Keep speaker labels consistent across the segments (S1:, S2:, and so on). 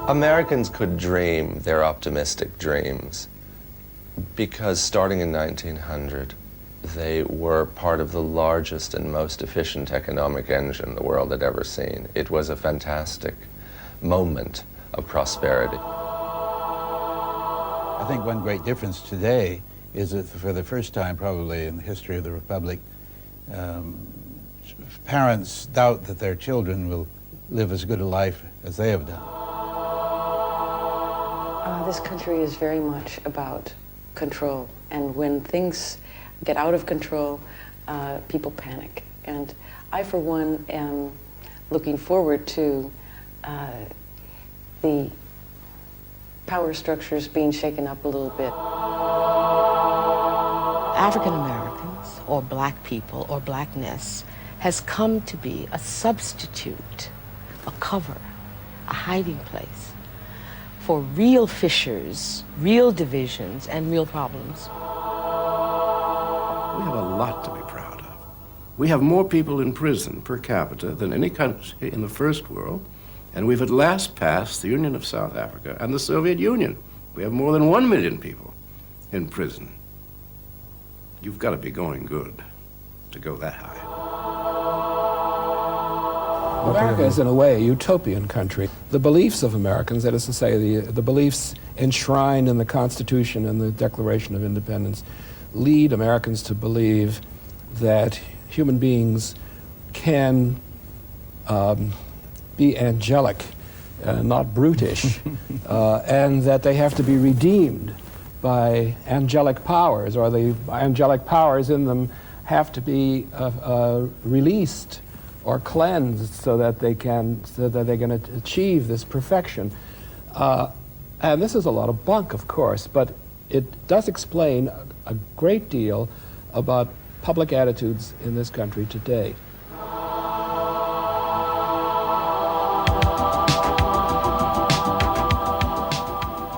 S1: Americans could dream their optimistic dreams because starting in 1900, they were part of the largest and most efficient economic engine the world had ever seen. It was a fantastic moment of prosperity.
S2: I think one great difference today is that for the first time probably in the history of the Republic, parents doubt that their children will live as good a life as they have done.
S3: This country is very much about control, and when things get out of control, people panic. And I, for one, am looking forward to the power structures being shaken up a little bit.
S4: African Americans, or black people, or blackness, has come to be a substitute, a cover, a hiding place for real fissures, real divisions, and real problems.
S5: We have a lot to be proud of. We have more people in prison per capita than any country in the first world, and we've at last passed the Union of South Africa and the Soviet Union. We have more than 1 million people in prison. You've got to be going good to go that high.
S6: America is, in a way, a utopian country. The beliefs of Americans, that is to say, the beliefs enshrined in the Constitution and the Declaration of Independence, lead Americans to believe that human beings can be angelic, not brutish, and that they have to be redeemed by angelic powers, or the angelic powers in them have to be released or cleansed so that they can achieve this perfection. And this is a lot of bunk, of course, but it does explain a great deal about public attitudes in this country today.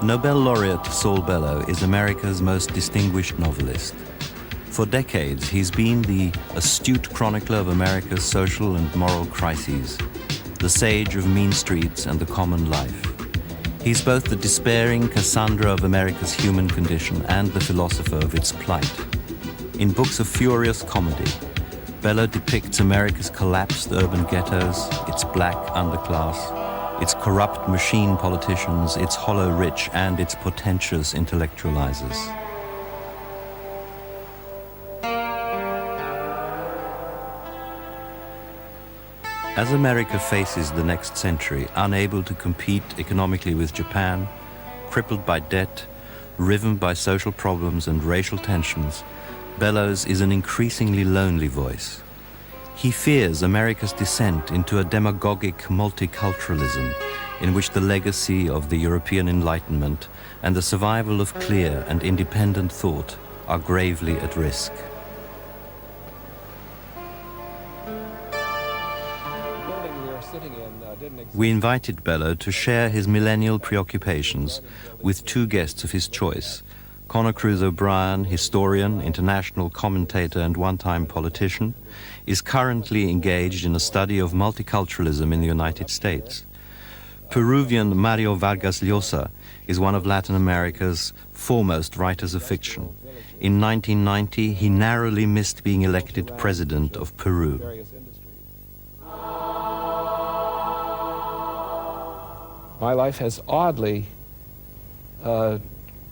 S7: Nobel laureate Saul Bellow is America's most distinguished novelist. For decades, he's been the astute chronicler of America's social and moral crises, the sage of mean streets and the common life. He's both the despairing Cassandra of America's human condition and the philosopher of its plight. In books of furious comedy, Bellow depicts America's collapsed urban ghettos, its black underclass, its corrupt machine politicians, its hollow rich, and its portentous intellectualizers. As America faces the next century, unable to compete economically with Japan, crippled by debt, riven by social problems and racial tensions, Bellows is an increasingly lonely voice. He fears America's descent into a demagogic multiculturalism in which the legacy of the European Enlightenment and the survival of clear and independent thought are gravely at risk. We invited Bellow to share his millennial preoccupations with two guests of his choice: Conor Cruise O'Brien, historian, international commentator, and one-time politician, is currently engaged in a study of multiculturalism in the United States. Peruvian Mario Vargas Liosa is one of Latin America's foremost writers of fiction. In 1990, he narrowly missed being elected president of Peru.
S6: My life has oddly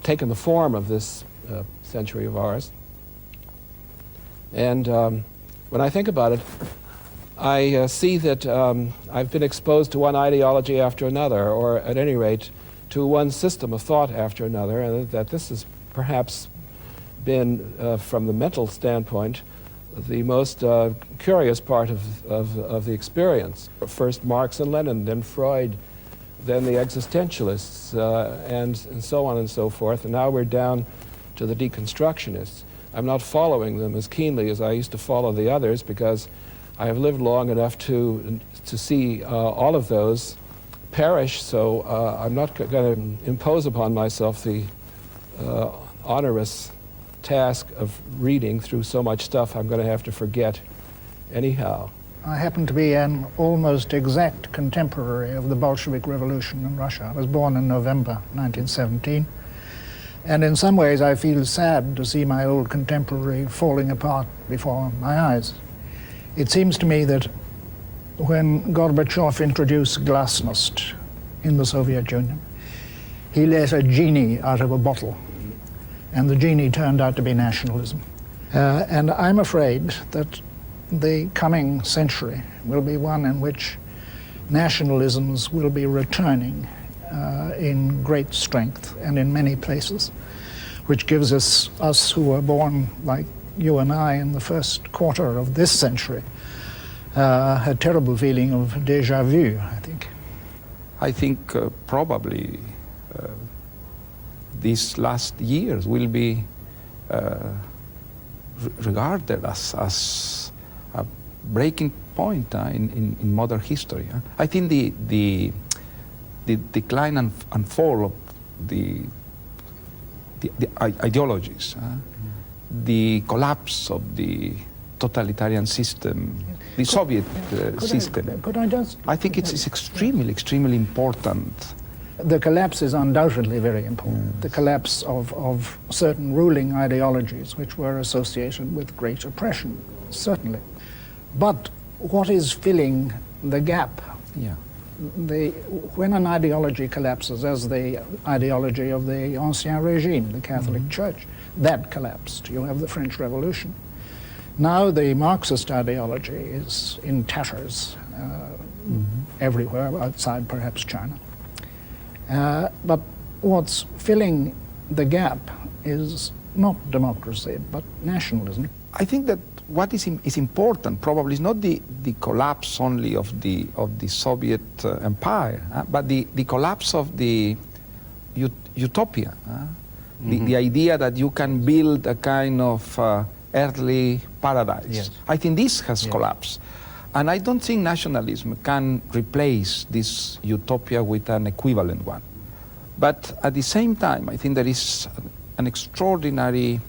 S6: taken the form of this century of ours. And when I think about it, I see that I've been exposed to one ideology after another, or at any rate, to one system of thought after another, and that this has perhaps been, from the mental standpoint, the most curious part of the experience. First Marx and Lenin, then Freud, then the existentialists, and so on and so forth, and now we're down to the deconstructionists. I'm not following them as keenly as I used to follow the others, because I have lived long enough to see all of those perish, so I'm not going to impose upon myself the onerous task of reading through so much stuff I'm going to have to forget anyhow.
S8: I happen to be an almost exact contemporary of the Bolshevik Revolution in Russia. I was born in November 1917. And in some ways I feel sad to see my old contemporary falling apart before my eyes. It seems to me that when Gorbachev introduced glasnost in the Soviet Union, he let a genie out of a bottle, and the genie turned out to be nationalism. And I'm afraid that the coming century will be one in which nationalisms will be returning in great strength and in many places, which gives us who were born like you and I in the first quarter of this century a terrible feeling of déjà vu, I think.
S9: I think probably these last years will be regarded as a breaking point in modern history. I think the decline and fall of the ideologies, the collapse of the totalitarian system, the Soviet system.
S8: Could I just...
S9: I think it's extremely important.
S8: The collapse is undoubtedly very important. The collapse of certain ruling ideologies which were associated with great oppression, certainly. But what is filling the gap?
S9: Yeah.
S8: When an ideology collapses, as the ideology of the Ancien Regime, the Catholic Church, that collapsed. You have the French Revolution. Now the Marxist ideology is in tatters everywhere, outside perhaps China. But what's filling the gap is not democracy, but nationalism.
S9: I think that what is important probably is not the collapse only of the Soviet empire, but the collapse of the utopia. The idea that you can build a kind of earthly paradise.
S2: Yes.
S9: I think this has collapsed. And I don't think nationalism can replace this utopia with an equivalent one. But at the same time, I think there is an extraordinary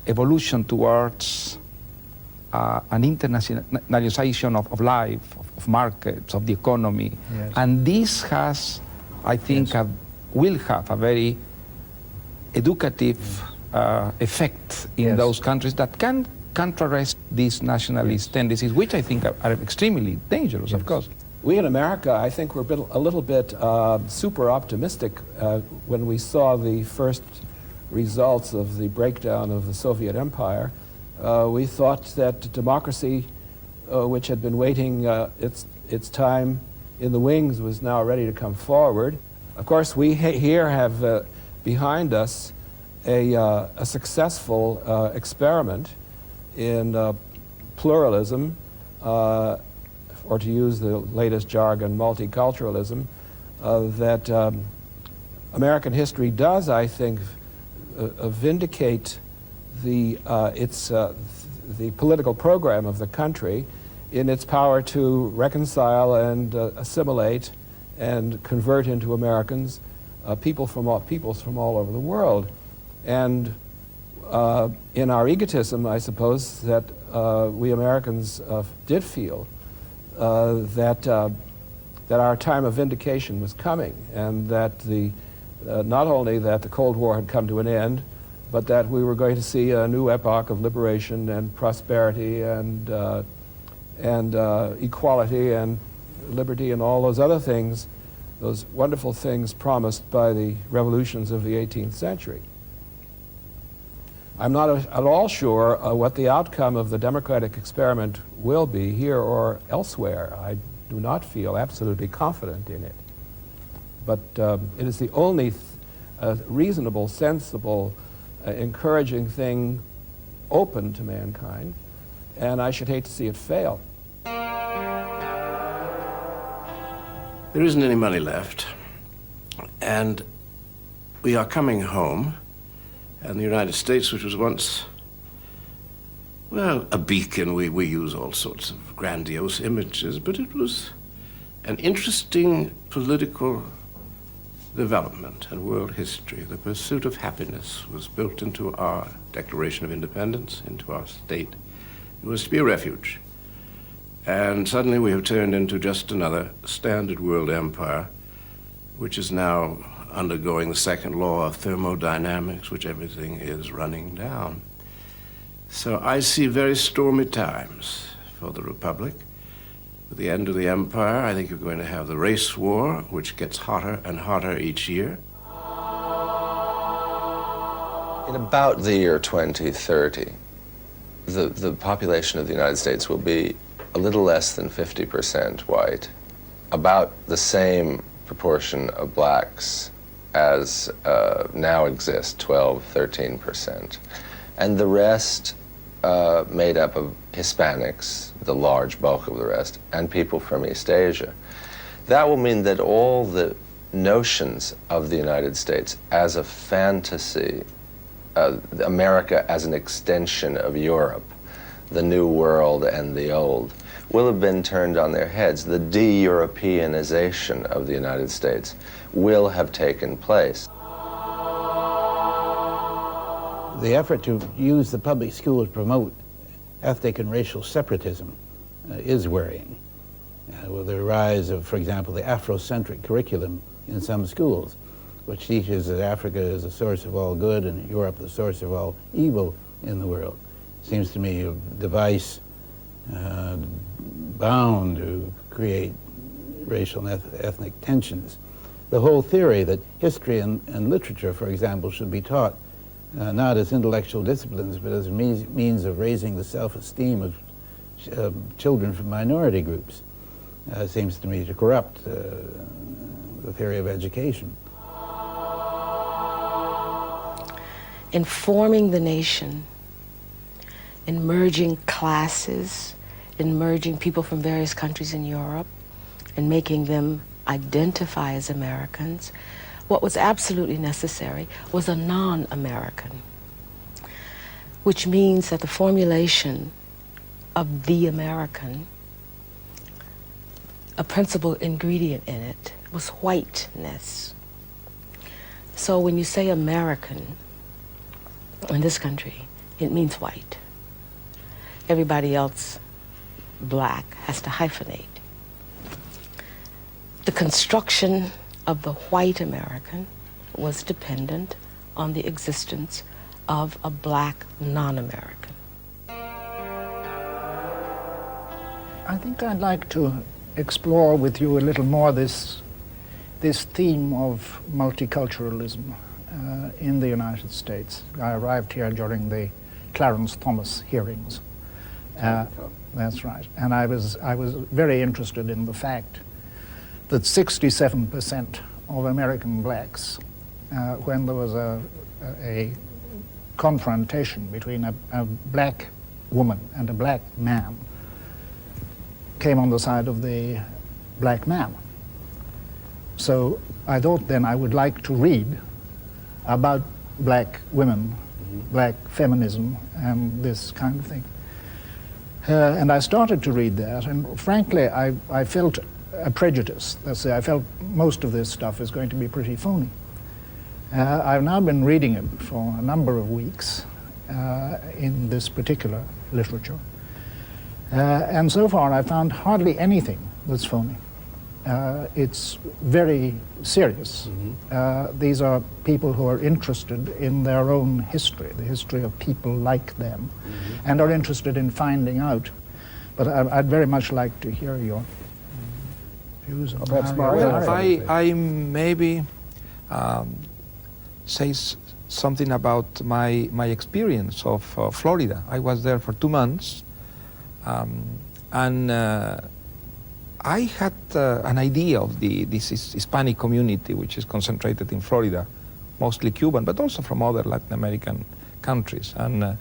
S9: evolution towards an internationalization of life, of markets, of the economy.
S2: Yes.
S9: And this has, I think, will have a very educative effect in those countries that can contrast these nationalist tendencies, which I think are extremely dangerous, of course.
S6: We in America, I think, were a little bit super optimistic when we saw the first results of the breakdown of the Soviet Empire. We thought that democracy, which had been waiting its time in the wings, was now ready to come forward. Of course, we here have behind us a successful experiment in pluralism, or to use the latest jargon, multiculturalism, that American history does, I think, vindicate the political program of the country in its power to reconcile and assimilate and convert into Americans peoples from all over the world. And in our egotism, I suppose, that we Americans did feel that our time of vindication was coming, and that not only that the Cold War had come to an end, but that we were going to see a new epoch of liberation and prosperity and equality and liberty and all those other things, those wonderful things promised by the revolutions of the 18th century. I'm not at all sure what the outcome of the democratic experiment will be here or elsewhere. I do not feel absolutely confident in it. But it is the only reasonable, sensible, encouraging thing open to mankind, and I should hate to see it fail.
S5: There isn't any money left, and we are coming home. And the United States, which was once, well, a beacon, we use all sorts of grandiose images, but it was an interesting political development in world history. The pursuit of happiness was built into our Declaration of Independence, into our state. It was to be a refuge. And suddenly we have turned into just another standard world empire, which is now undergoing the second law of thermodynamics, which everything is running down. So I see very stormy times for the Republic. With the end of the empire, I think you're going to have the race war, which gets hotter and hotter each year.
S1: In about the year 2030, the population of the United States will be a little less than 50% white, about the same proportion of blacks as now exist, 12, 13%. And the rest made up of Hispanics, the large bulk of the rest, and people from East Asia. That will mean that all the notions of the United States as a fantasy, America as an extension of Europe, the New World and the Old, will have been turned on their heads. The de-Europeanization of the United States will have taken place.
S2: The effort to use the public school to promote ethnic and racial separatism is worrying. With the rise of, for example, the Afrocentric curriculum in some schools, which teaches that Africa is the source of all good and Europe the source of all evil in the world, seems to me a device bound to create racial and ethnic tensions. The whole theory that history and literature, for example, should be taught not as intellectual disciplines, but as a means of raising the self-esteem of children from minority groups, seems to me to corrupt the theory of education.
S4: In forming the nation, in merging classes, in merging people from various countries in Europe, and making them identify as Americans, what was absolutely necessary was a non-American, which means that the formulation of the American, a principal ingredient in it, was whiteness. So when you say American in this country, it means white. Everybody else, black, has to hyphenate. The construction of the white American was dependent on the existence of a black non-American.
S8: I think I'd like to explore with you a little more this theme of multiculturalism in the United States. I arrived here during the Clarence Thomas hearings. That's right. And I was very interested in the fact that 67% of American blacks, when there was a confrontation between a black woman and a black man, came on the side of the black man. So I thought then I would like to read about black women, black feminism, and this kind of thing. And I started to read that, and frankly, I felt a prejudice. Let's say I felt most of this stuff is going to be pretty phony. I've now been reading it for a number of weeks in this particular literature. And so far I found hardly anything that's phony. It's very serious. These are people who are interested in their own history, the history of people like them, and are interested in finding out. But I'd very much like to hear your views on that.
S9: Well, I maybe say something about my experience of Florida. I was there for 2 months, and I had an idea of this Hispanic community, which is concentrated in Florida, mostly Cuban, but also from other Latin American countries. And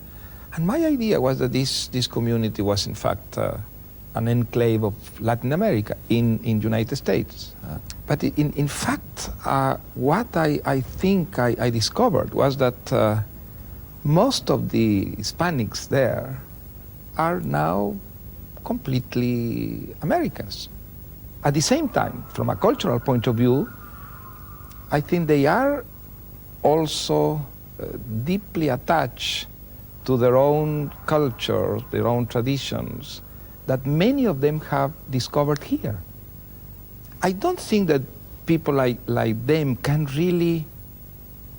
S9: my idea was that this community was, in fact, an enclave of Latin America in United States. But in fact, what I think I discovered was that most of the Hispanics there are now completely Americans. At the same time, from a cultural point of view, I think they are also deeply attached to their own culture, their own traditions, that many of them have discovered here. I don't think that people like them can really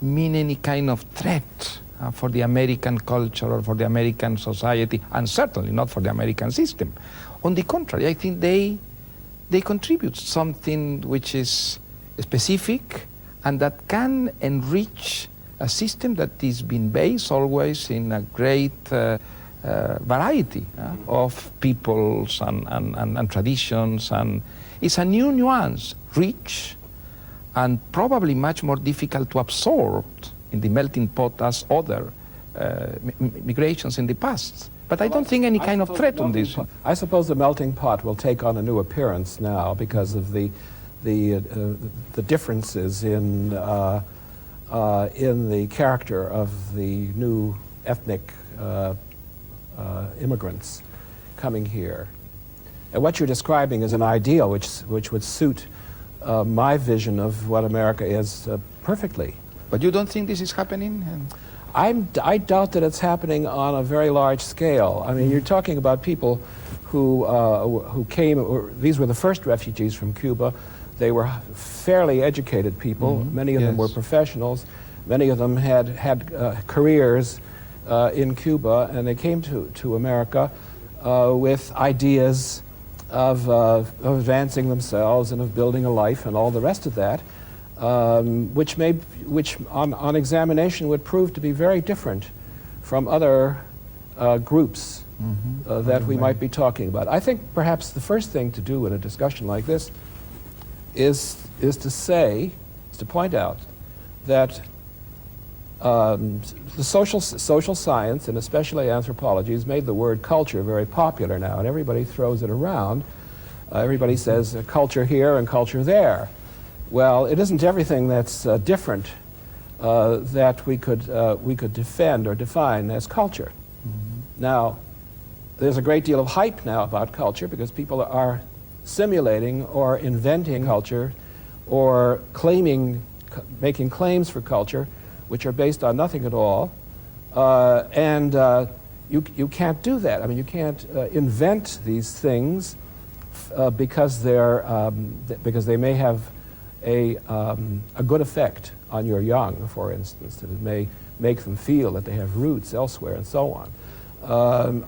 S9: mean any kind of threat for the American culture or for the American society, and certainly not for the American system. On the contrary, I think they contribute something which is specific and that can enrich a system that is been based always in a great variety of peoples and traditions, and it's a new nuance, rich and probably much more difficult to absorb in the melting pot as other migrations in the past. But I don't think any kind of threat on this.
S6: I suppose the melting pot will take on a new appearance now because of the differences in the character of the new ethnic immigrants coming here. And what you're describing is an ideal which would suit my vision of what America is perfectly.
S9: But you don't think this is happening?
S6: I doubt that it's happening on a very large scale. I mean, you're talking about people who came, these were the first refugees from Cuba. They were fairly educated people. Many of them were professionals. Many of them had careers in Cuba, and they came to America with ideas of advancing themselves and of building a life and all the rest of that, which on examination would prove to be very different from other groups that we might be talking about. I think perhaps the first thing to do in a discussion like this is to point out that the social science, and especially anthropology, has made the word culture very popular now, and everybody throws it around. Everybody says culture here and culture there. Well, it isn't everything that's different that we could defend or define as culture. Now, there's a great deal of hype now about culture because people are simulating or inventing culture or making claims for culture which are based on nothing at all, and you can't do that. I mean, you can't invent these things because they may have a good effect on your young, for instance, that it may make them feel that they have roots elsewhere and so on,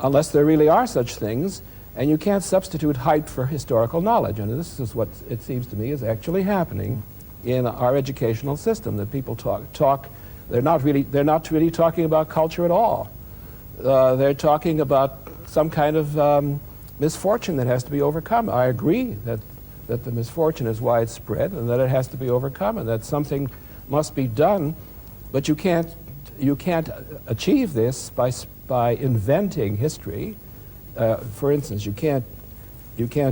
S6: unless there really are such things. And you can't substitute hype for historical knowledge, and this is what it seems to me is actually happening in our educational system. That people talk. They're not really talking about culture at all. They're talking about some kind of misfortune that has to be overcome. I agree that the misfortune is widespread and that it has to be overcome and that something must be done, but you can't achieve this by inventing history. For instance, you can't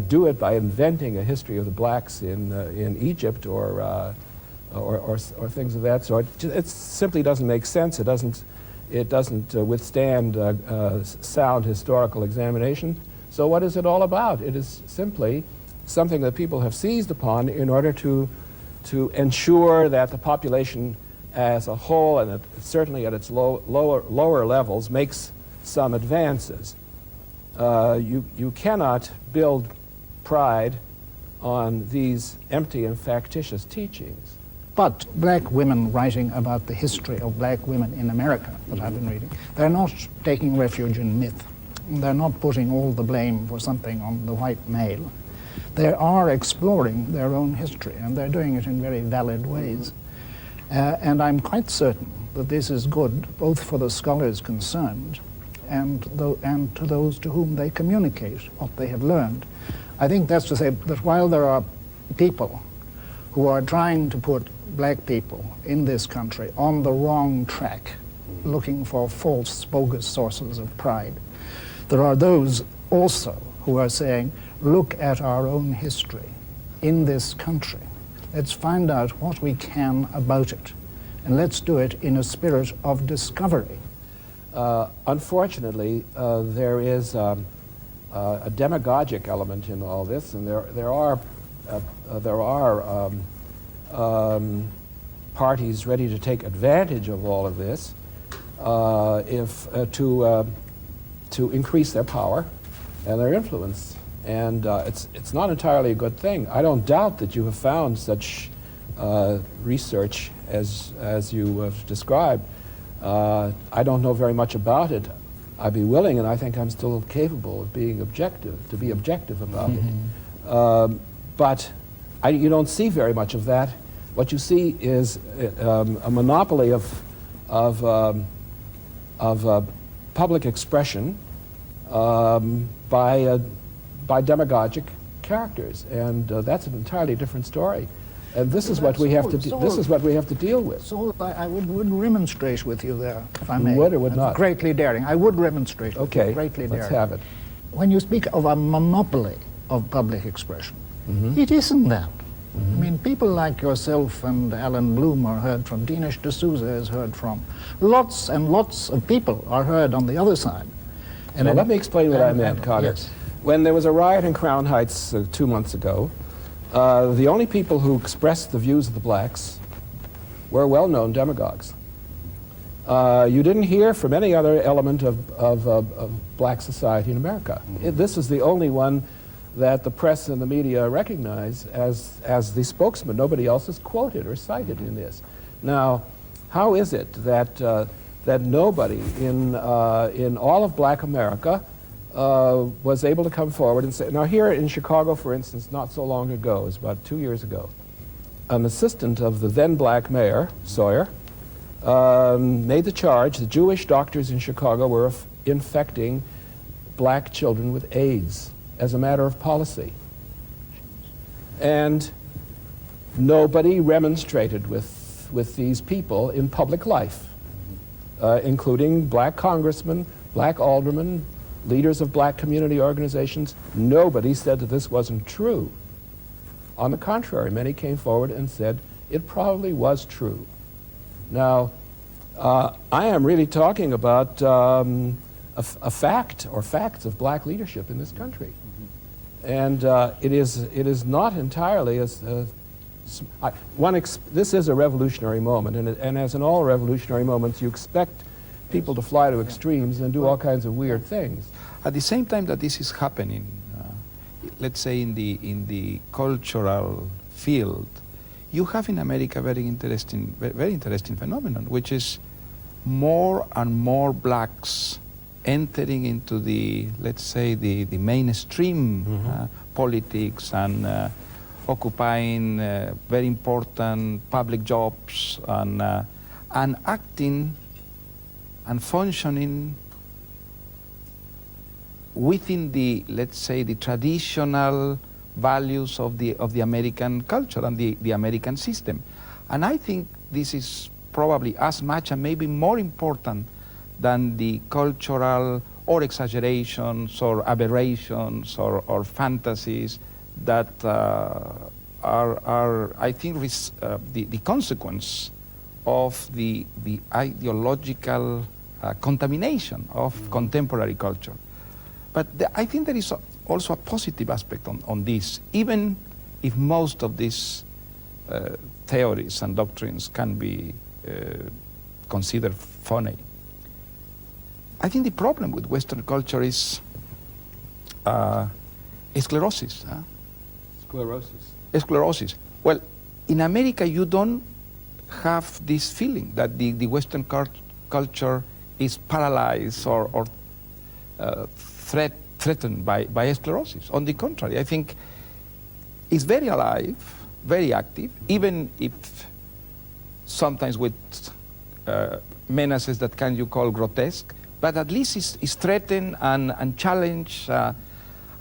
S6: do it by inventing a history of the blacks in Egypt or things of that sort. It simply doesn't make sense. It doesn't withstand sound historical examination. So what is it all about? It is simply something that people have seized upon in order to ensure that the population as a whole, and certainly at its lower levels, makes some advances. You cannot build pride on these empty and factitious teachings.
S8: But black women writing about the history of black women in America that I've been reading, they're not taking refuge in myth. They're not putting all the blame for something on the white male. They are exploring their own history, and they're doing it in very valid ways. And I'm quite certain that this is good both for the scholars concerned and to those to whom they communicate what they have learned. I think that's to say that while there are people who are trying to put black people in this country on the wrong track, looking for false, bogus sources of pride, there are those also who are saying, look at our own history in this country. Let's find out what we can about it, and let's do it in a spirit of discovery.
S6: Unfortunately, there is a demagogic element in all this, and there are parties ready to take advantage of all of this to increase their power and their influence. And it's not entirely a good thing. I don't doubt that you have found such research as you have described. I don't know very much about it. I'd be willing, and I think I'm still capable of being objective, to be objective about it. But you don't see very much of that. What you see is a monopoly of public expression by demagogic characters, and that's an entirely different story. And this is what we have to. This is what we have to deal with.
S8: So I would remonstrate with you there, if I may.
S6: Would or would not?
S8: Greatly daring. I would remonstrate. With you. Greatly daring.
S6: Let's have it.
S8: When you speak of a monopoly of public expression, it isn't that. I mean, people like yourself and Alan Bloom are heard from. Dinesh D'Souza is heard from. Lots and lots of people are heard on the other side.
S6: And let me explain what I meant, Carter.
S8: Yes.
S6: When there was a riot in Crown Heights 2 months ago, the only people who expressed the views of the blacks were well-known demagogues. You didn't hear from any other element of black society in America. This is the only one that the press and the media recognize as the spokesman. Nobody else is quoted or cited in this. Now, how is it that that nobody in all of black America was able to come forward and say, now here in Chicago, for instance, not so long ago, it was about 2 years ago, an assistant of the then black mayor, Sawyer, made the charge that Jewish doctors in Chicago were infecting black children with AIDS as a matter of policy. And nobody remonstrated with these people in public life, including black congressmen, black aldermen, leaders of black community organizations. Nobody said that this wasn't true. On the contrary, many came forward and said it probably was true. Now, I am really talking about a fact or facts of black leadership in this country. And it is not entirely as this is a revolutionary moment, and as in all revolutionary moments, you expect people to fly to extremes and do all kinds of weird things.
S9: At the same time that this is happening, let's say in the cultural field, you have in America very interesting phenomenon, which is more and more blacks entering into the, let's say, the mainstream politics and occupying very important public jobs and acting and functioning within the, let's say, the traditional values of the American culture and the American system. And I think this is probably as much and maybe more important than the cultural or exaggerations or aberrations or fantasies that are I think, the consequence of the ideological contamination of contemporary culture. But I think there is also a positive aspect on this, even if most of these theories and doctrines can be considered funny. I think the problem with Western culture is sclerosis. Sclerosis. Well, in America, you don't have this feeling that the Western culture is paralyzed or threatened by sclerosis. On the contrary, I think it's very alive, very active, even if sometimes with menaces that can you call grotesque, but at least it's threatened and challenged.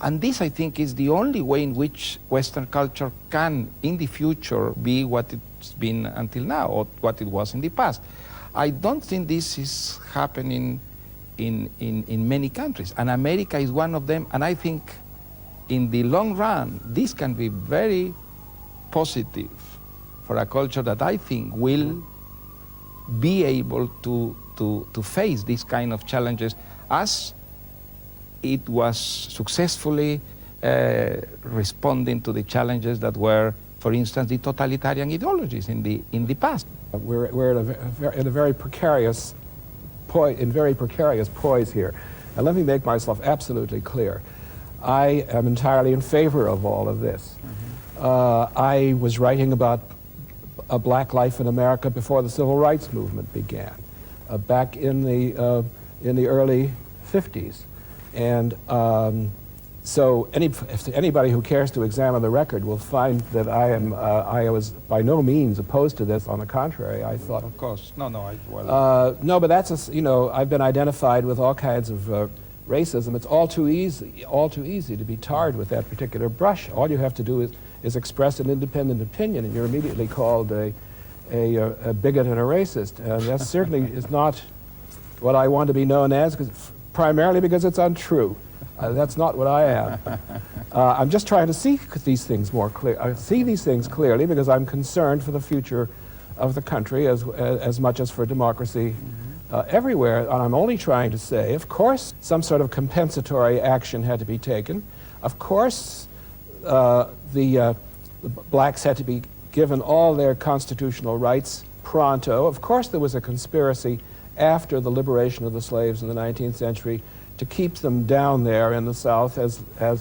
S9: And this, I think, is the only way in which Western culture can, in the future, be what it's been until now, or what it was in the past. I don't think this is happening in many countries, and America is one of them, and I think in the long run, this can be very positive for a culture that I think will be able to face these kind of challenges as it was successfully responding to the challenges that were, for instance, the totalitarian ideologies in the past.
S6: We're in a very precarious poise here. And let me make myself absolutely clear. I am entirely in favor of all of this. I was writing about a black life in America before the civil rights movement began, back in the early 50s. And so if anybody who cares to examine the record will find that I was by no means opposed to this. On the contrary, I thought...
S9: Of course. No,
S6: no, but that's, I've been identified with all kinds of racism. It's all too easy to be tarred with that particular brush. All you have to do is express an independent opinion, and you're immediately called a bigot and a racist. And that certainly is not what I want to be known as, primarily because it's untrue. That's not what I am. I'm just trying to see these things more clearly. I see these things clearly because I'm concerned for the future of the country as much as for democracy everywhere. And I'm only trying to say, of course, some sort of compensatory action had to be taken. Of course, the blacks had to be given all their constitutional rights pronto. Of course, there was a conspiracy after the liberation of the slaves in the 19th century to keep them down there in the South as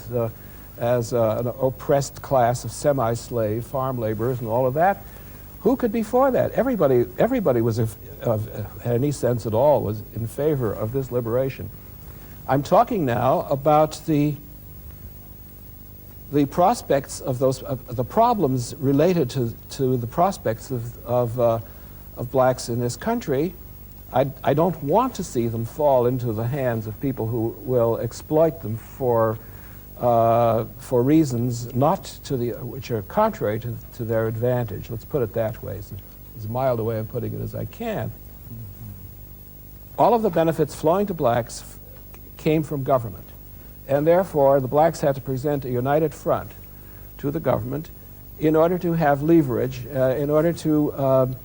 S6: an oppressed class of semi-slave farm laborers and all of that. Who could be for that? Everybody was, had any sense at all, was in favor of this liberation. I'm talking now about the prospects of those, the problems related to the prospects of blacks in this country. I don't want to see them fall into the hands of people who will exploit them for reasons which are contrary to their advantage. Let's put it that way. It's as mild a way of putting it as I can. All of the benefits flowing to blacks came from government, and therefore the blacks had to present a united front to the government in order to have leverage, in order to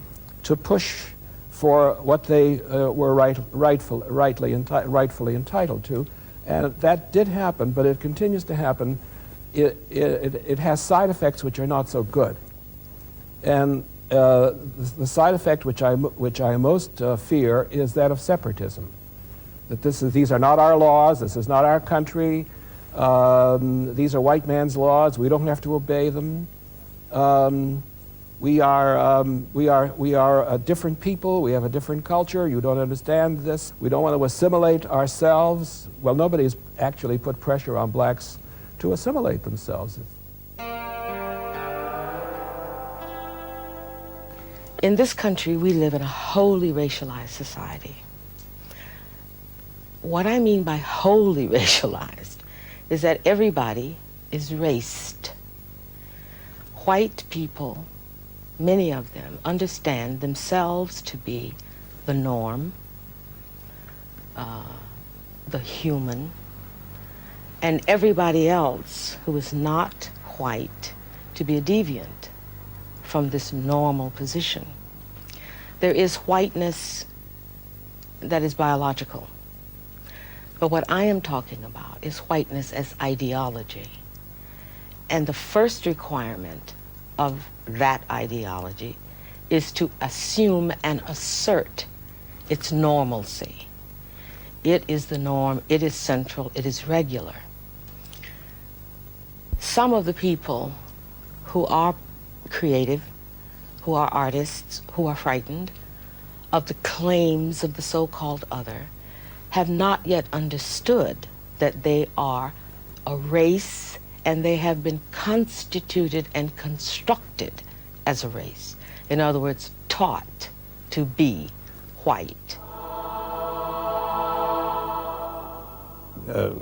S6: push for what they were rightfully entitled to. And that did happen, but it continues to happen. It has side effects which are not so good. And the side effect which I most fear is that of separatism. That these are not our laws, this is not our country, these are white man's laws, we don't have to obey them. We are a different people. We have a different culture. You don't understand this. We don't want to assimilate ourselves. Well, nobody's actually put pressure on blacks to assimilate themselves.
S4: In this country, we live in a wholly racialized society. What I mean by wholly racialized is that everybody is raced. White people, many of them, understand themselves to be the norm, the human, and everybody else who is not white to be a deviant from this normal position. There is whiteness that is biological, but what I am talking about is whiteness as ideology. And the first requirement of that ideology is to assume and assert its normalcy. It is the norm, it is central, it is regular. Some of the people who are creative, who are artists, who are frightened of the claims of the so-called other, have not yet understood that they are a race, and they have been constituted and constructed as a race. In other words, taught to be white.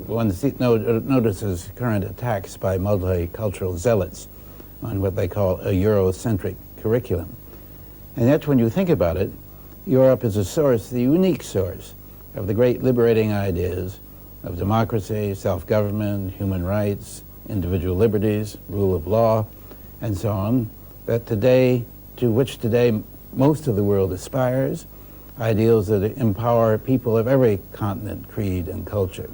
S2: One notices current attacks by multicultural zealots on what they call a Eurocentric curriculum. And yet, when you think about it, Europe is a source, the unique source, of the great liberating ideas of democracy, self-government, human rights, individual liberties, rule of law, and so on, to which today most of the world aspires, ideals that empower people of every continent, creed, and culture.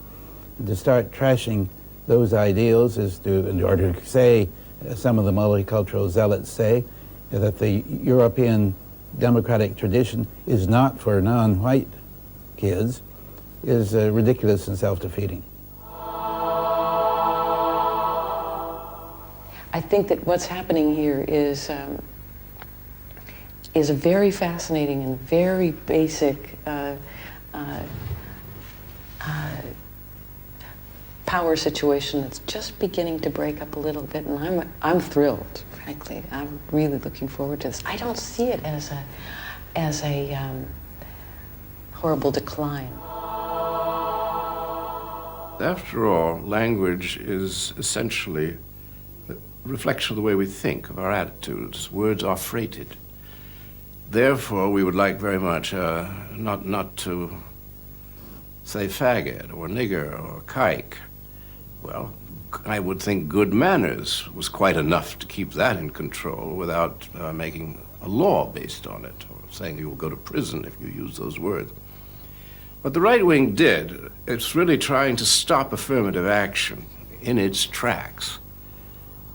S2: And to start trashing those ideals is in order to say, as some of the multicultural zealots say, that the European democratic tradition is not for non-white kids, is ridiculous and self-defeating.
S3: I think that what's happening here is a very fascinating and very basic power situation that's just beginning to break up a little bit, and I'm thrilled, frankly. I'm really looking forward to this. I don't see it as a horrible decline.
S5: After all, language is essentially a reflection of the way we think, of our attitudes. Words are freighted. Therefore, we would like very much not to say faggot or nigger or kike. Well, I would think good manners was quite enough to keep that in control without making a law based on it, or saying you will go to prison if you use those words. What the right wing did, it's really trying to stop affirmative action in its tracks.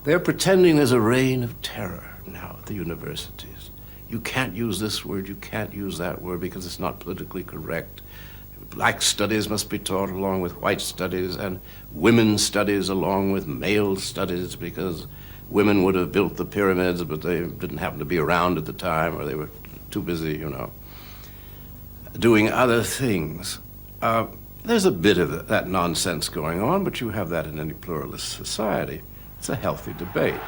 S5: They're pretending there's a reign of terror now at the universities. You can't use this word, you can't use that word because it's not politically correct. Black studies must be taught along with white studies, and women's studies along with male studies, because women would have built the pyramids, but they didn't happen to be around at the time, or they were too busy, doing other things. There's a bit of that nonsense going on, but you have that in any pluralist society. It's a healthy debate.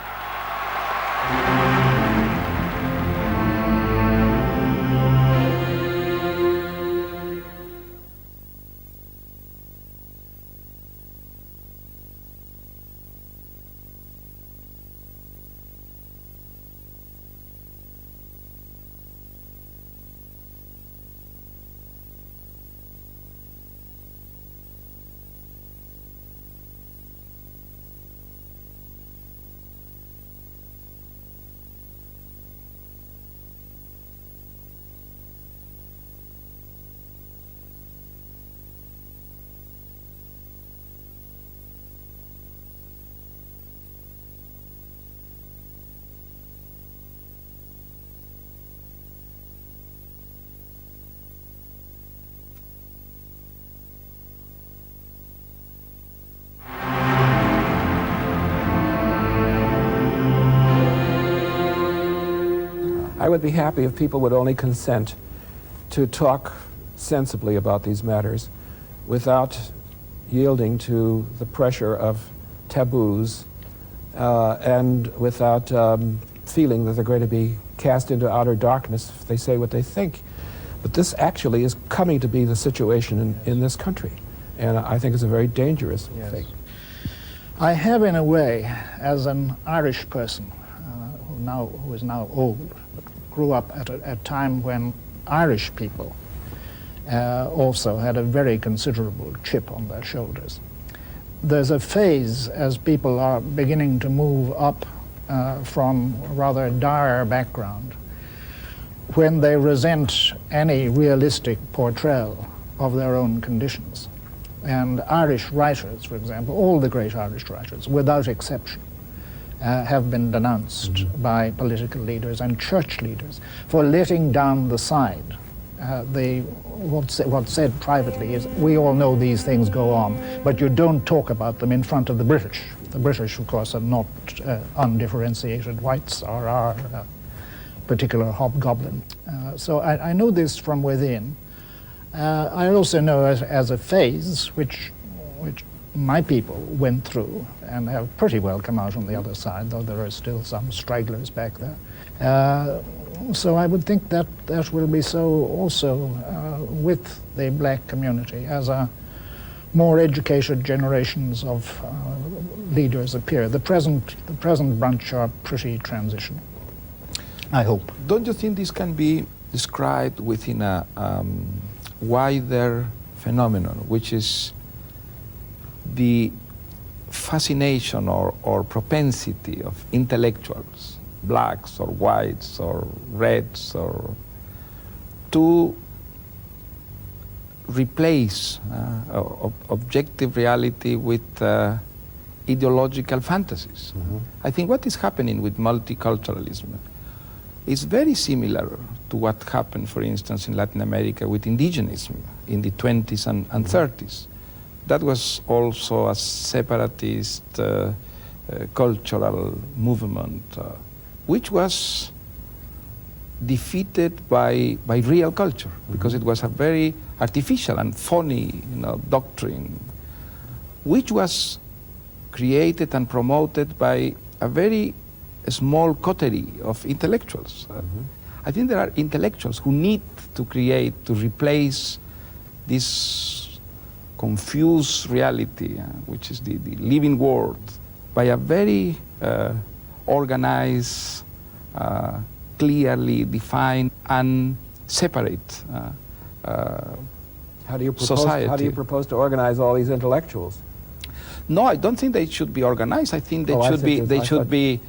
S6: I would be happy if people would only consent to talk sensibly about these matters without yielding to the pressure of taboos and without feeling that they're going to be cast into outer darkness if they say what they think. But this actually is coming to be the situation in this country, and I think it's a very dangerous thing.
S8: I have, in a way, as an Irish person who is now old, but grew up at a time when Irish people also had a very considerable chip on their shoulders. There's a phase as people are beginning to move up from a rather dire background when they resent any realistic portrayal of their own conditions. And Irish writers, for example, all the great Irish writers, without exception, have been denounced by political leaders and church leaders for letting down the side. What's said privately is, we all know these things go on, but you don't talk about them in front of the British. The British, of course, are not undifferentiated whites or our particular hobgoblin. So I know this from within. I also know as a phase which my people went through and have pretty well come out on the other side, though there are still some stragglers back there. So I would think that that will be so also with the black community as more educated generations of leaders appear. The present bunch are pretty transitional, I hope.
S9: Don't you think this can be described within a wider phenomenon, which is the fascination or propensity of intellectuals, blacks or whites or reds, or to replace objective reality with ideological fantasies? Mm-hmm. I think what is happening with multiculturalism is very similar to what happened, for instance, in Latin America with indigenism in the 20s and 30s. That was also a separatist cultural movement, which was defeated by real culture, because it was a very artificial and funny, doctrine, which was created and promoted by a very small coterie of intellectuals. I think there are intellectuals who need to create, to replace this confused reality, which is the living world, by a very organized, clearly defined and separate
S6: How do you propose,
S9: society.
S6: How do you propose to organize all these intellectuals?
S9: No, I don't think they should be organized. I think they should be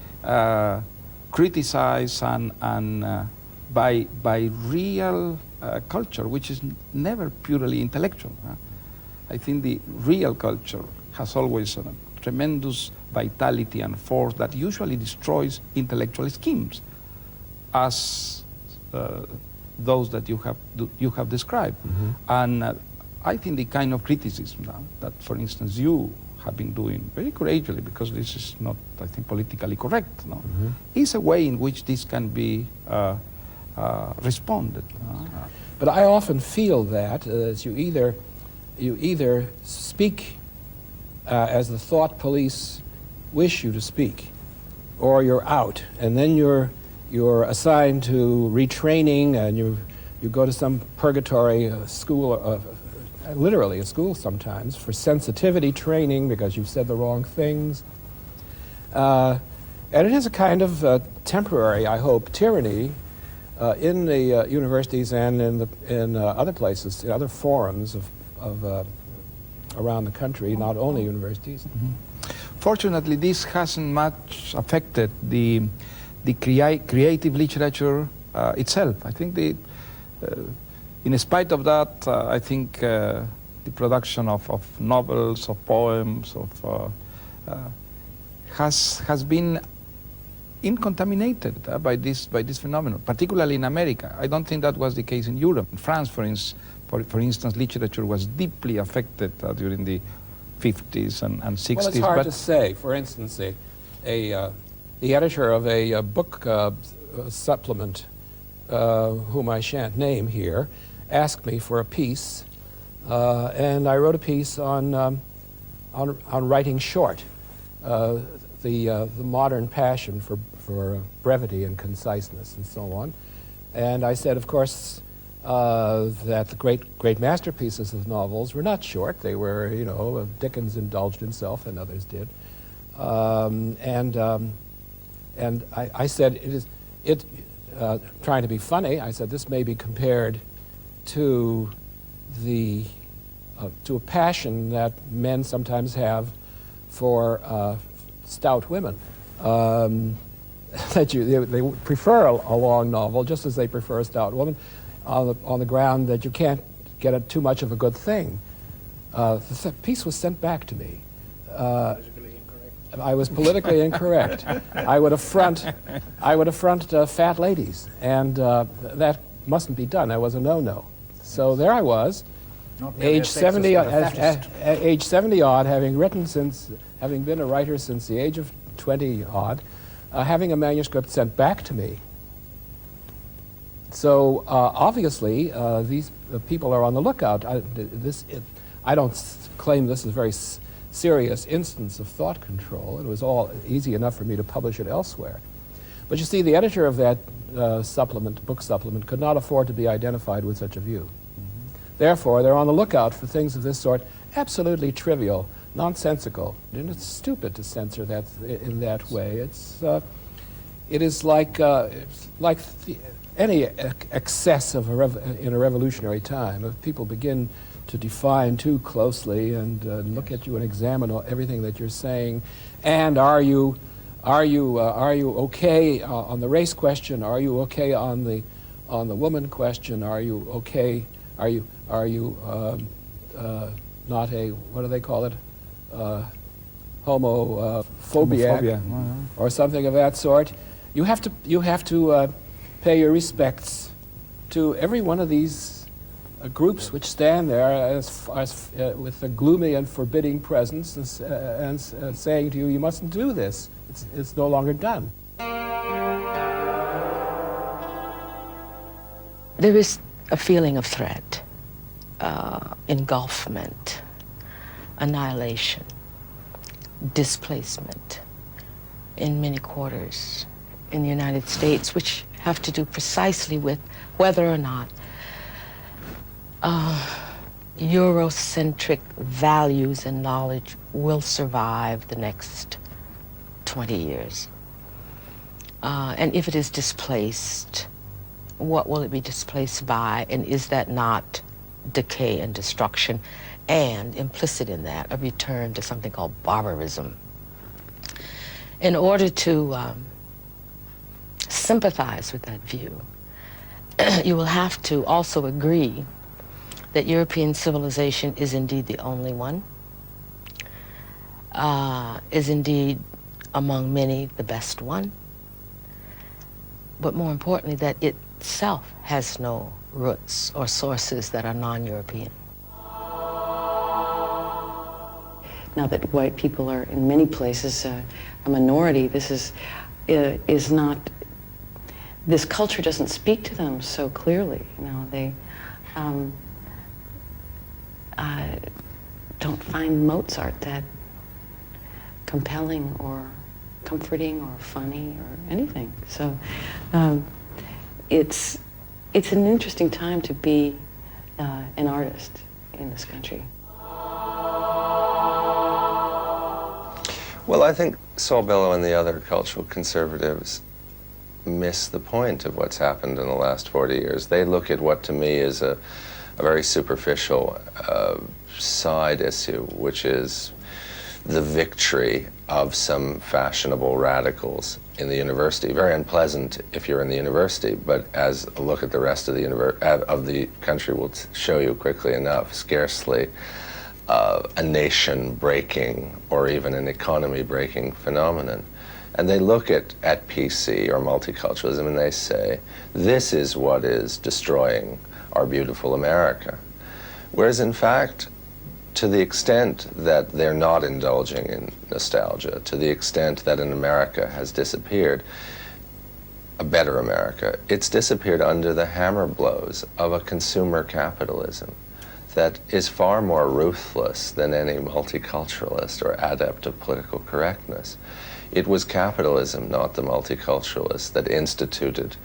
S9: criticized and by real culture, which is never purely intellectual. I think the real culture has always a tremendous vitality and force that usually destroys intellectual schemes, as those that you have described. And I think the kind of criticism that, for instance, you have been doing very courageously, because this is not, I think, politically correct, is a way in which this can be responded.
S6: But I often feel that as you either speak as the thought police wish you to speak, or you're out, and then you're assigned to retraining, and you go to some purgatory school, literally a school sometimes, for sensitivity training because you've said the wrong things. And it is a kind of temporary, I hope, tyranny in the universities and in other places, in other forums of around the country, not only universities.
S9: Fortunately, this hasn't much affected the creative literature itself. I think in spite of that, I think the production of novels, of poems, has been uncontaminated by this phenomenon, particularly in America. I don't think that was the case in Europe. In France, for instance, literature was deeply affected during the 50s and 60s.
S6: Well, it's hard to say. For instance, the editor of a book supplement, whom I shan't name here, asked me for a piece, and I wrote a piece on writing short, the modern passion for brevity and conciseness and so on. And I said, of course, that the great masterpieces of novels were not short. They were, Dickens indulged himself, and others did. And I said, trying to be funny, I said, this may be compared to a passion that men sometimes have for stout women. That they prefer a long novel just as they prefer a stout woman, on the ground that you can't get too much of a good thing. The piece was sent back to me. I was politically incorrect. I would affront fat ladies, and that mustn't be done. That was a no-no. So there I was, age 70 odd, having been a writer since the age of 20 odd, having a manuscript sent back to me. So obviously these people are on the lookout. I don't claim this is a very serious instance of thought control. It was all easy enough for me to publish it elsewhere. But you see, the editor of that book supplement, could not afford to be identified with such a view. Therefore, they're on the lookout for things of this sort, absolutely trivial, nonsensical, and it's stupid to censor that in that way. It is like any excess in a revolutionary time. If people begin to define too closely and look at you and examine everything that you're saying, and are you okay on the race question? Are you okay on the woman question? Are you okay? Are you not a, what do they call it? Homophobic or something of that sort? You have to pay your respects to every one of these groups which stand there with a gloomy and forbidding presence and saying to you, you mustn't do this. It's no longer done.
S4: There is a feeling of threat, engulfment, annihilation, displacement in many quarters in the United States, which have to do precisely with whether or not Eurocentric values and knowledge will survive the next 20 years. And if it is displaced, what will it be displaced by, and is that not decay and destruction, and implicit in that, a return to something called barbarism? In order to sympathize with that view, you will have to also agree that European civilization is indeed the only one, is indeed among many the best one, but more importantly that it itself has no roots or sources that are non-European.
S3: Now that white people are in many places a minority, this is not, this culture doesn't speak to them so clearly. You know, they don't find Mozart that compelling or comforting or funny or anything. So it's an interesting time to be an artist in this country.
S1: Well, I think Saul Bellow and the other cultural conservatives miss the point of what's happened in the last 40 years. They look at what to me is a very superficial side issue, which is the victory of some fashionable radicals in the university. Very unpleasant if you're in the university, but as a look at the rest of the country will show you quickly enough, scarcely a nation-breaking or even an economy-breaking phenomenon. And they look at PC or multiculturalism and they say, this is what is destroying our beautiful America. Whereas in fact, to the extent that they're not indulging in nostalgia, to the extent that an America has disappeared, a better America, it's disappeared under the hammer blows of a consumer capitalism that is far more ruthless than any multiculturalist or adept of political correctness. It was capitalism, not the multiculturalists, that instituted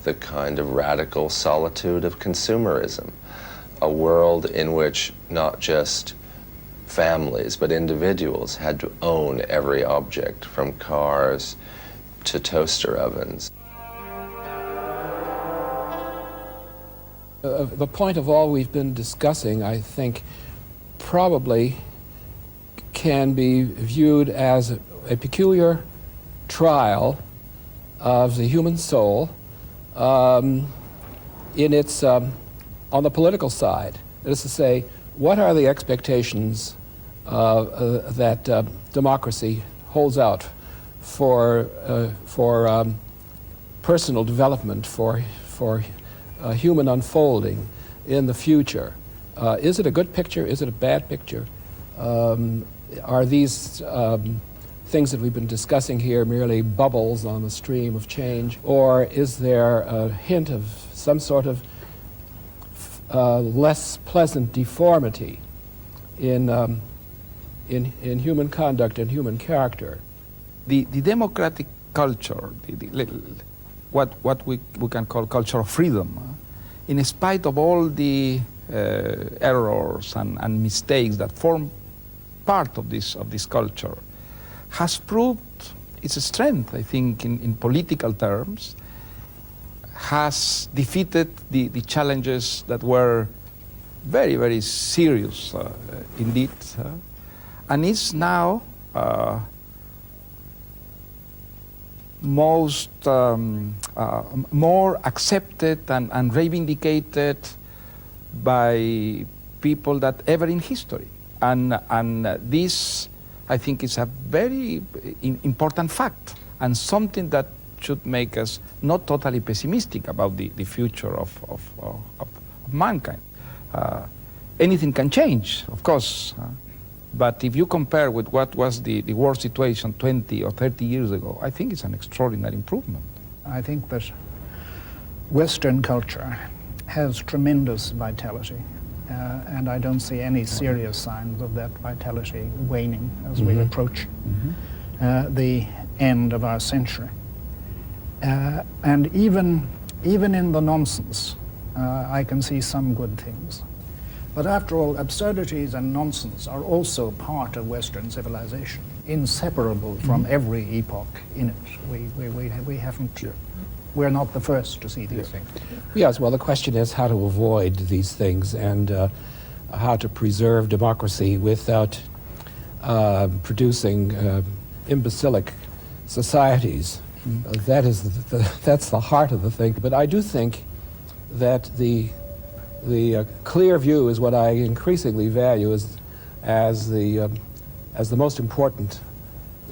S1: the kind of radical solitude of consumerism, a world in which not just families, but individuals had to own every object, from cars to toaster ovens.
S6: The point of all we've been discussing, I think, probably can be viewed as a peculiar trial of the human soul in its, on the political side. That is to say, what are the expectations that democracy holds out for personal development, for human unfolding in the future? Is it a good picture? Is it a bad picture? Are these things that we've been discussing here merely bubbles on the stream of change? Or is there a hint of some sort of less pleasant deformity in human conduct and human character?
S9: The democratic culture, what we can call culture of freedom, in spite of all the errors and mistakes that form part of this culture, has proved its strength, I think, in political terms, has defeated the challenges that were very, very serious indeed, and is now most more accepted and reivindicated by people that ever in history. And this, I think, is a very important fact, and something that should make us not totally pessimistic about the future of mankind. Anything can change, of course. But if you compare with what was the war situation 20 or 30 years ago, I think it's an extraordinary improvement.
S8: I think that Western culture has tremendous vitality, and I don't see any serious signs of that vitality waning as we approach the end of our century. And even in the nonsense, I can see some good things. But after all, absurdities and nonsense are also part of Western civilization, inseparable from every epoch in it. We haven't, we're not the first to see these things.
S6: Yes, well, the question is how to avoid these things and how to preserve democracy without producing imbecilic societies. That's the heart of the thing. But I do think that the clear view is what I increasingly value as the most important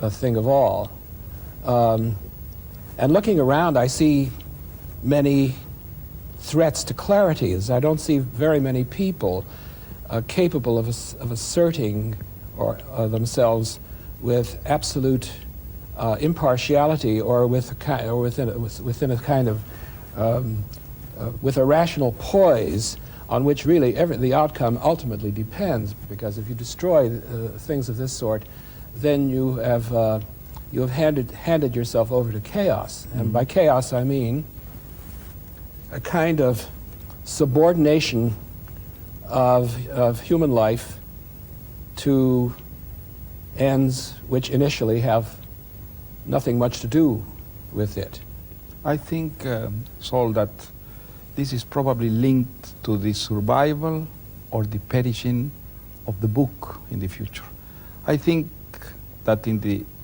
S6: thing of all. And looking around, I see many threats to clarity, as I don't see very many people capable of asserting themselves with absolute impartiality or within a kind of with a rational poise on which really the outcome ultimately depends. Because if you destroy things of this sort, then you have handed yourself over to chaos. And by chaos, I mean a kind of subordination of human life to ends which initially have nothing much to do with it.
S9: I think, Saul, that this is probably linked to the survival or the perishing of the book in the future. I think that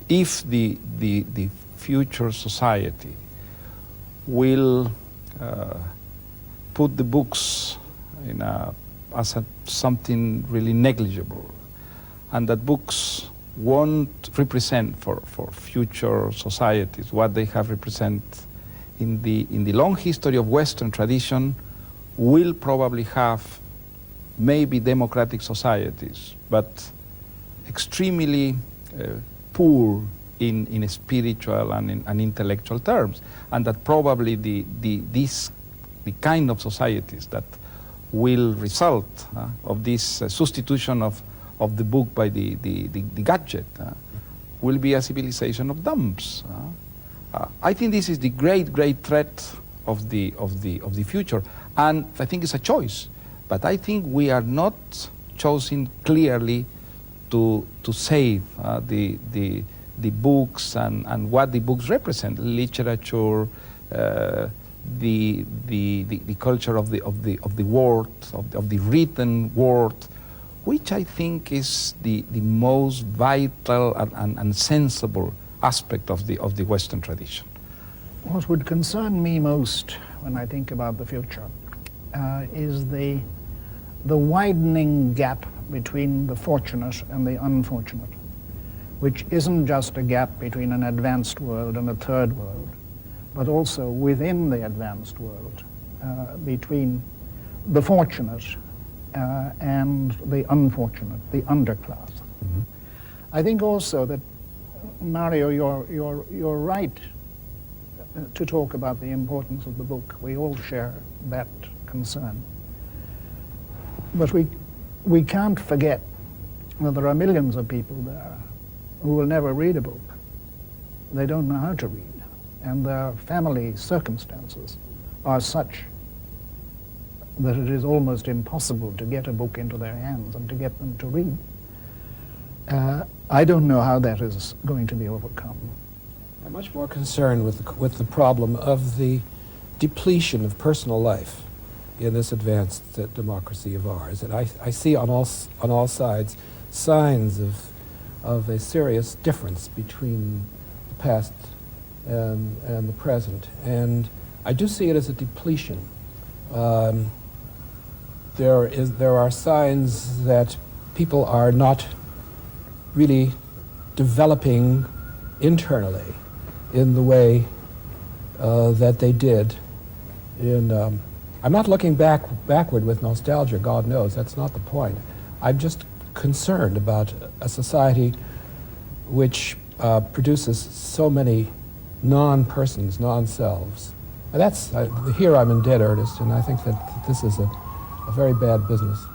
S9: if the future society will put the books as something really negligible, and that books won't represent for future societies what they have represented in the long history of Western tradition, will probably have maybe democratic societies, but extremely poor in spiritual and in intellectual terms, and that probably the kind of societies that will result of this substitution of the book by the gadget will be a civilization of dumps. I think this is the great threat of the future, and I think it's a choice. But I think we are not choosing clearly to save the books and what the books represent, literature, the culture of the word, of the written word, which I think is the most vital and sensible aspect of the Western tradition.
S8: What would concern me most when I think about the future is the widening gap between the fortunate and the unfortunate, which isn't just a gap between an advanced world and a third world, but also within the advanced world, between the fortunate and the unfortunate, the underclass. Mm-hmm. I think also that, Mario, you're right to talk about the importance of the book. We all share that concern. But we can't forget that there are millions of people there who will never read a book. They don't know how to read, and their family circumstances are such that it is almost impossible to get a book into their hands and to get them to read. I don't know how that is going to be overcome.
S6: I'm much more concerned with the problem of the depletion of personal life in this advanced democracy of ours. And I see on all sides signs of a serious difference between the past and the present. And I do see it as a depletion. There are signs that people are not really developing internally in the way that they did in I'm not looking backward with nostalgia, God knows, that's not the point. I'm just concerned about a society which produces so many non-persons, non-selves. And that's, here I'm in dead earnest, and I think that this is a very bad business.